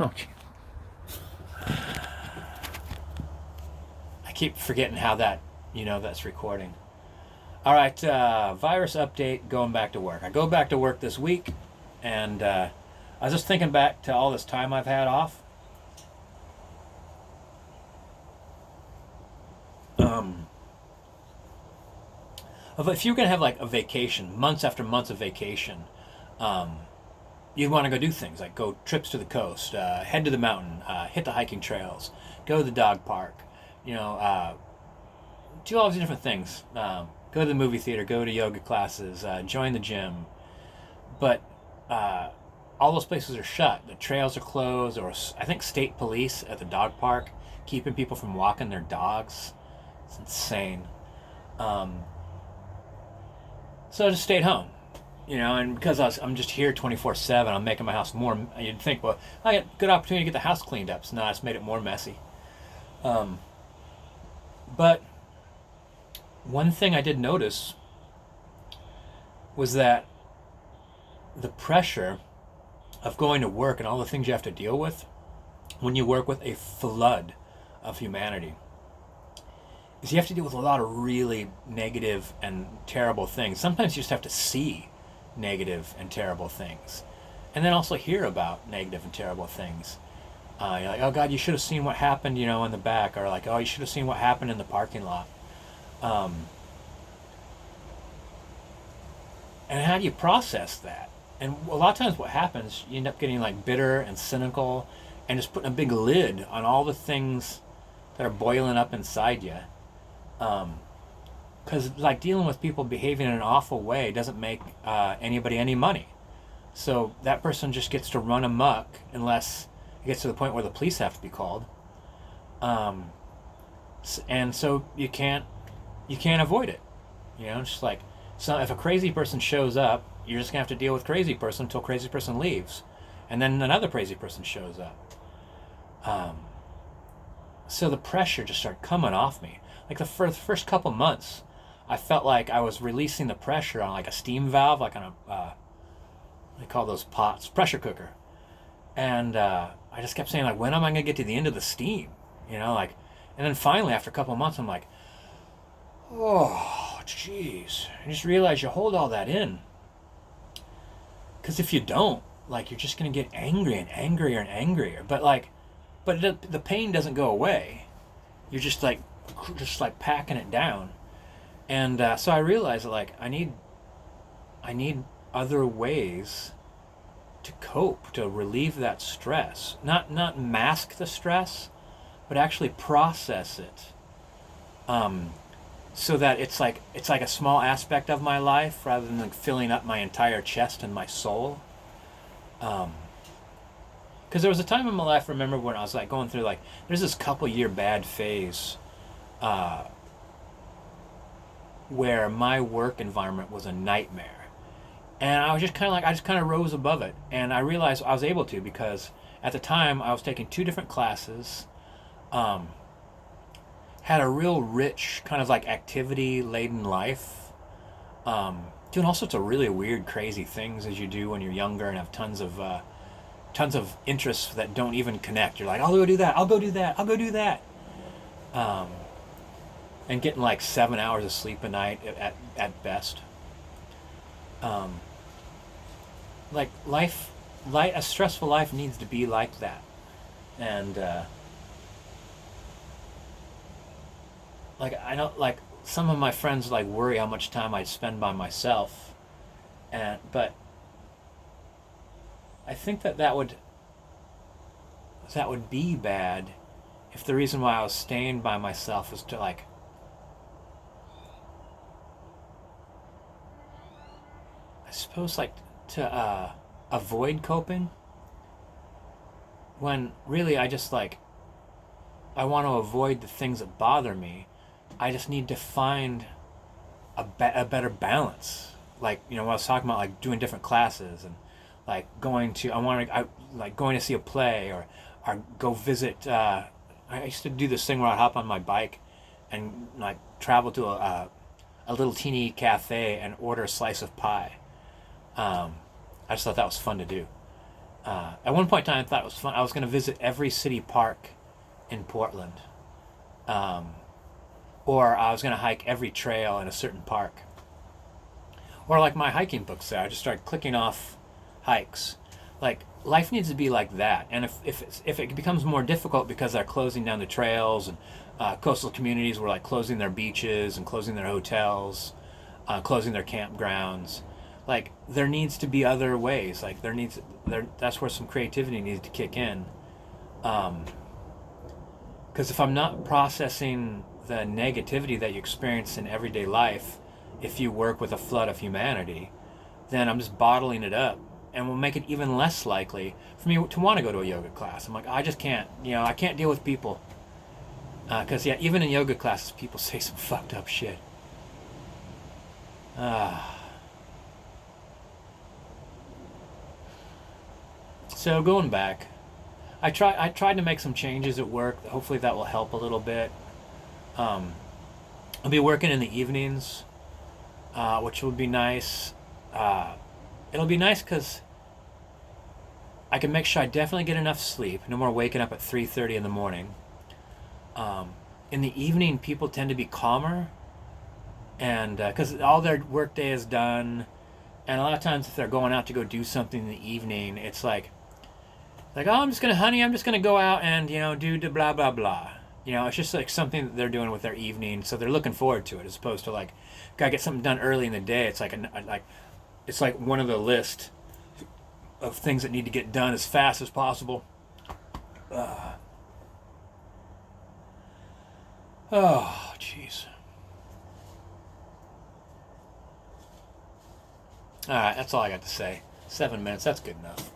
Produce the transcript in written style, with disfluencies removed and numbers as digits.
Okay. I keep forgetting how that's recording. All right, virus update, going back to work. I go back to work this week, and I was just thinking back to all this time I've had off. Um, if you're going to have like a vacation, months after months of vacation, um, you'd want to go do things like go trips to the coast, head to the mountain, hit the hiking trails, go to the dog park, you know, do all these different things. Go to the movie theater, go to yoga classes, join the gym. But all those places are shut. The trails are closed, or I think state police at the dog park keeping people from walking their dogs. It's insane. Um, so I just stayed home, and because I'm just here 24/7, I'm making my house more. You'd think, well, I got good opportunity to get the house cleaned up. So now it's made it more messy. Um, but one thing I did notice was that the pressure of going to work and all the things you have to deal with when you work with a flood of humanity is you have to deal with a lot of really negative and terrible things. Sometimes you just have to see negative and terrible things, and then also hear about negative and terrible things. You're like, oh God, you should have seen what happened, in the back, or like, oh, you should have seen what happened in the parking lot. Um, and how do you process that? And a lot of times, what happens, you end up getting like bitter and cynical, and just putting a big lid on all the things that are boiling up inside you. Because like dealing with people behaving in an awful way doesn't make anybody any money. So that person just gets to run amok unless it gets to the point where the police have to be called. Um, and so you can't avoid it. Just like, so if a crazy person shows up, you're just gonna have to deal with crazy person until crazy person leaves, and then another crazy person shows up. Um, so the pressure just started coming off me. Like the first couple months, I felt like I was releasing the pressure on like a steam valve, like on a they call those pots pressure cooker, and I just kept saying like, when am I gonna get to the end of the steam? Like, and then finally after a couple months, I'm like, oh, jeez. I just realized you hold all that in. Because if you don't, like, you're just going to get angry and angrier and angrier. But the pain doesn't go away. You're just like packing it down. And so I realized that, like, I need other ways to cope, to relieve that stress. Not mask the stress, but actually process it. Um, so that it's like a small aspect of my life rather than like filling up my entire chest and my soul. Because there was a time in my life, I remember, when I was like going through, like, there's this couple year bad phase uh, where my work environment was a nightmare, and I just kind of rose above it, and I realized I was able to because at the time I was taking two different classes. Um, had a real rich kind of like activity laden life, doing all sorts of really weird crazy things as you do when you're younger and have tons of interests that don't even connect. You're like, I'll go do that, I'll go do that, I'll go do that. um, and getting like 7 hours of sleep a night at best. um, like a stressful life needs to be like that. And like, I know, like, some of my friends like worry how much time I'd spend by myself, but I think that would be bad if the reason why I was staying by myself was to, like, I suppose, like, to avoid coping, when really I just, like, I want to avoid the things that bother me. I just need to find a better balance. Like, when I was talking about like doing different classes, and like like going to see a play, or go visit. I used to do this thing where I'd hop on my bike and like travel to a little teeny cafe and order a slice of pie. I just thought that was fun to do. At one point in time, I thought it was fun. I was going to visit every city park in Portland, um, or I was going to hike every trail in a certain park, or like my hiking book said, I just started clicking off hikes. Like life needs to be like that. And if it becomes more difficult because they're closing down the trails and coastal communities were like closing their beaches and closing their hotels, closing their campgrounds, like there needs to be other ways. Like that's where some creativity needs to kick in. Because if I'm not processing the negativity that you experience in everyday life, if you work with a flood of humanity, then I'm just bottling it up and will make it even less likely for me to want to go to a yoga class. I'm like, I just can't, I can't deal with people. Because, yeah, even in yoga classes, people say some fucked up shit. So going back, I tried to make some changes at work. Hopefully that will help a little bit. Um, I'll be working in the evenings, which will be nice. It'll be nice because I can make sure I definitely get enough sleep. No more waking up at 3:30 in the morning. In the evening, people tend to be calmer, and because all their workday is done, and a lot of times if they're going out to go do something in the evening, it's like oh, I'm just gonna go out and do the blah blah blah. It's just like something that they're doing with their evening, so they're looking forward to it as opposed to like gotta get something done early in the day. It's it's like one of the list of things that need to get done as fast as possible. Oh, jeez. All right, that's all I got to say. 7 minutes, that's good enough.